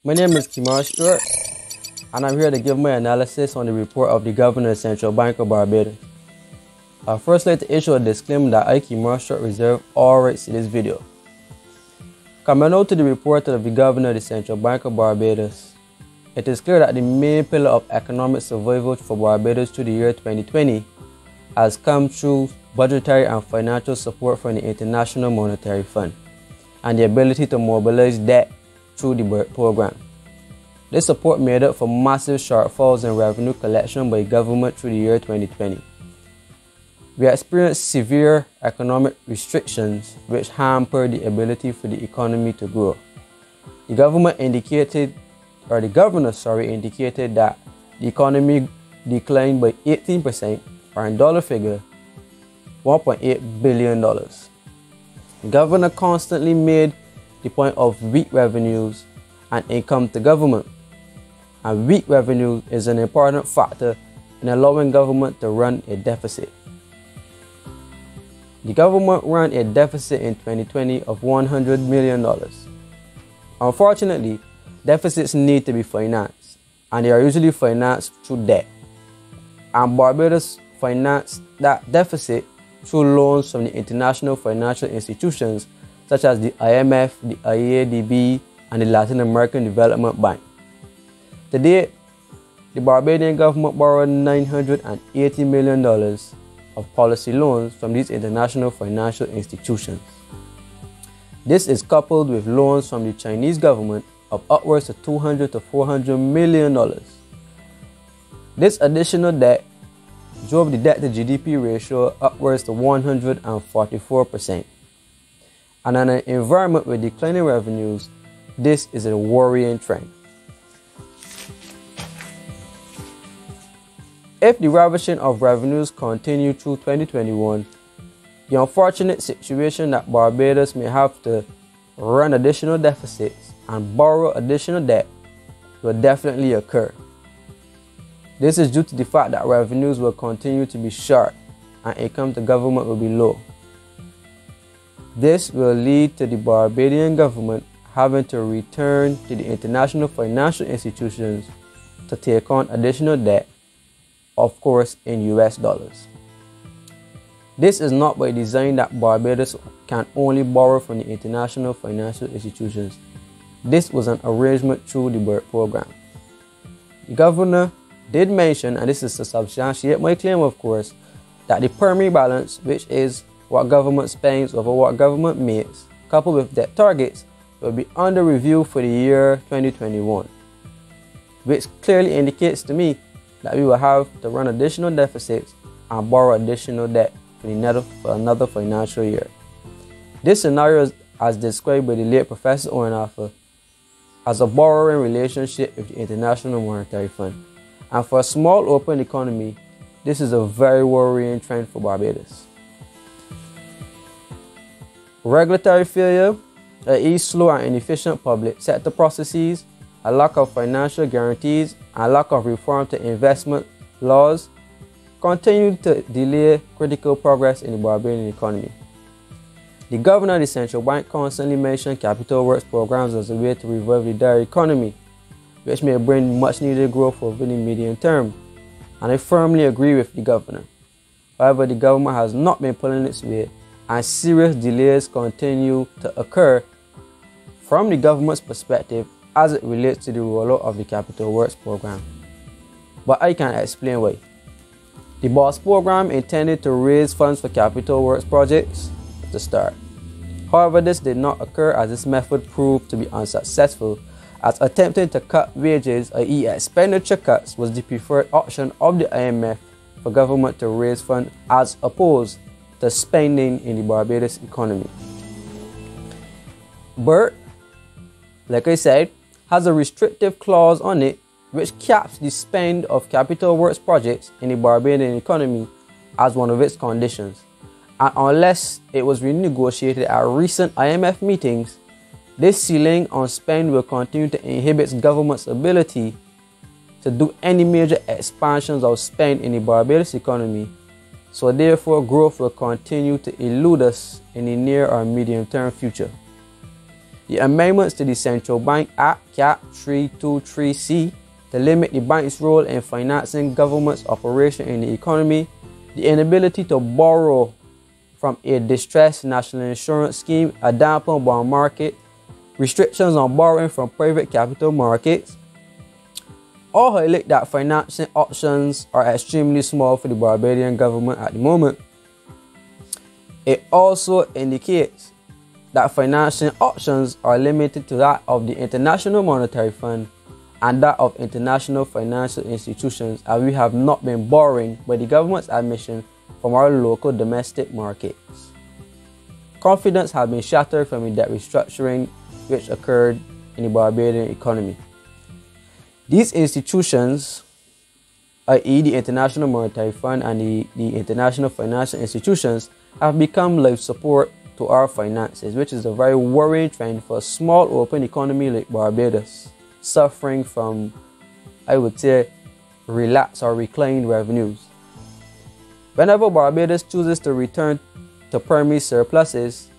My name is Kemar, Stuart, and I'm here to give my analysis on the report of the Governor of the Central Bank of Barbados. I'd first like to issue a disclaimer that I, Kemar, Stuart, reserve all rights to this video. Coming out to the report of the Governor of the Central Bank of Barbados, it is clear that the main pillar of economic survival for Barbados through the year 2020 has come through budgetary and financial support from the International Monetary Fund and the ability to mobilize debt through the BERT program. This support made up for massive shortfalls in revenue collection by government through the year 2020. We experienced severe economic restrictions which hampered the ability for the economy to grow. The governor indicated that the economy declined by 18%, or in dollar figure, $1.8 billion. The governor constantly made the point of weak revenues and income to government, and weak revenue is an important factor in allowing government to run a deficit. The government ran a deficit in 2020 of $100 million. Unfortunately, deficits need to be financed, and they are usually financed through debt. And Barbados financed that deficit through loans from the international financial institutions such as the IMF, the IADB, and the Latin American Development Bank. To date, the Barbadian government borrowed $980 million of policy loans from these international financial institutions. This is coupled with loans from the Chinese government of upwards of $200 to $400 million. This additional debt drove the debt to GDP ratio upwards to 144%. And in an environment with declining revenues, this is a worrying trend. If the ravishing of revenues continue through 2021, the unfortunate situation that Barbados may have to run additional deficits and borrow additional debt will definitely occur. This is due to the fact that revenues will continue to be short and income to government will be low. This will lead to the Barbadian government having to return to the international financial institutions to take on additional debt, of course in US dollars. This is not by design that Barbados can only borrow from the international financial institutions. This was an arrangement through the BERT program. The governor did mention, and this is to substantiate my claim of course, that the primary balance, which is what government spends over what government makes, coupled with debt targets, will be under review for the year 2021, which clearly indicates to me that we will have to run additional deficits and borrow additional debt for another financial year. This scenario is as described by the late Professor Owenafa as a borrowing relationship with the International Monetary Fund. And for a small open economy, this is a very worrying trend for Barbados. Regulatory failure, a slow and inefficient public sector processes, a lack of financial guarantees, and lack of reform to investment laws continue to delay critical progress in the Barbadian economy. The governor of the central bank constantly mentioned capital works programs as a way to revive the dire economy, which may bring much needed growth over the medium term, and I firmly agree with the governor. However, the government has not been pulling its weight, and serious delays continue to occur from the government's perspective as it relates to the rollout of the Capital Works program. But I can explain why. The BOSS program intended to raise funds for Capital Works projects to start. However, this did not occur as this method proved to be unsuccessful, as attempting to cut wages, i.e. expenditure cuts, was the preferred option of the IMF for government to raise funds as opposed to spending in the Barbados economy. BERT, like I said, has a restrictive clause on it which caps the spend of capital works projects in the Barbadian economy as one of its conditions. And unless it was renegotiated at recent IMF meetings, this ceiling on spend will continue to inhibit government's ability to do any major expansions of spend in the Barbados economy, so therefore growth will continue to elude us in the near or medium term future. The amendments to the Central Bank Act Cap 323C to limit the bank's role in financing government's operation in the economy, the inability to borrow from a distressed national insurance scheme, a dampened bond market, restrictions on borrowing from private capital markets, all highlight that financing options are extremely small for the Barbadian government at the moment. It also indicates that financing options are limited to that of the International Monetary Fund and that of international financial institutions, as we have not been borrowing by the government's admission from our local domestic markets. Confidence has been shattered from the debt restructuring which occurred in the Barbadian economy. These institutions, i.e. the International Monetary Fund and the international financial institutions, have become life support to our finances, which is a very worrying trend for a small open economy like Barbados, suffering from, I would say, relapse or reclined revenues. Whenever Barbados chooses to return to primary surpluses,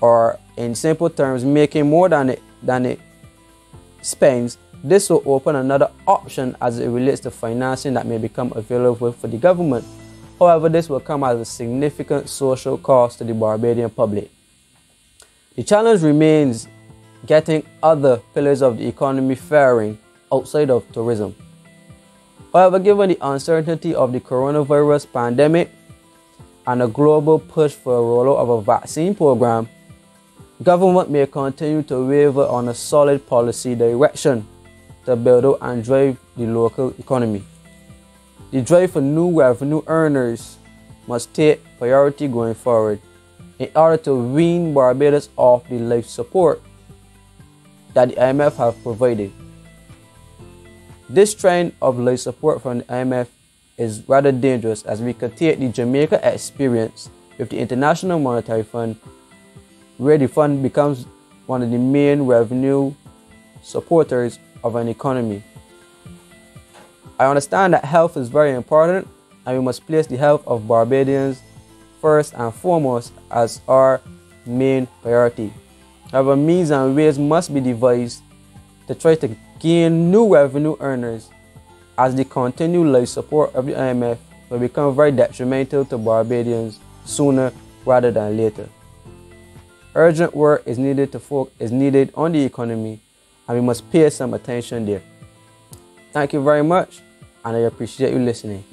or in simple terms, making more than it spends, this will open another option as it relates to financing that may become available for the government. However, this will come at a significant social cost to the Barbadian public. The challenge remains getting other pillars of the economy faring outside of tourism. However, given the uncertainty of the coronavirus pandemic and a global push for a rollout of a vaccine program, government may continue to waver on a solid policy direction to build out and drive the local economy. The drive for new revenue earners must take priority going forward in order to wean Barbados off the life support that the IMF have provided. This trend of life support from the IMF is rather dangerous, as we could take the Jamaica experience with the International Monetary Fund, where the fund becomes one of the main revenue supporters of an economy. I understand that health is very important, and we must place the health of Barbadians first and foremost as our main priority. However, means and ways must be devised to try to gain new revenue earners, as the continued life support of the IMF will become very detrimental to Barbadians sooner rather than later. Urgent work is needed on the economy, and we must pay some attention there. Thank you very much, and I appreciate you listening.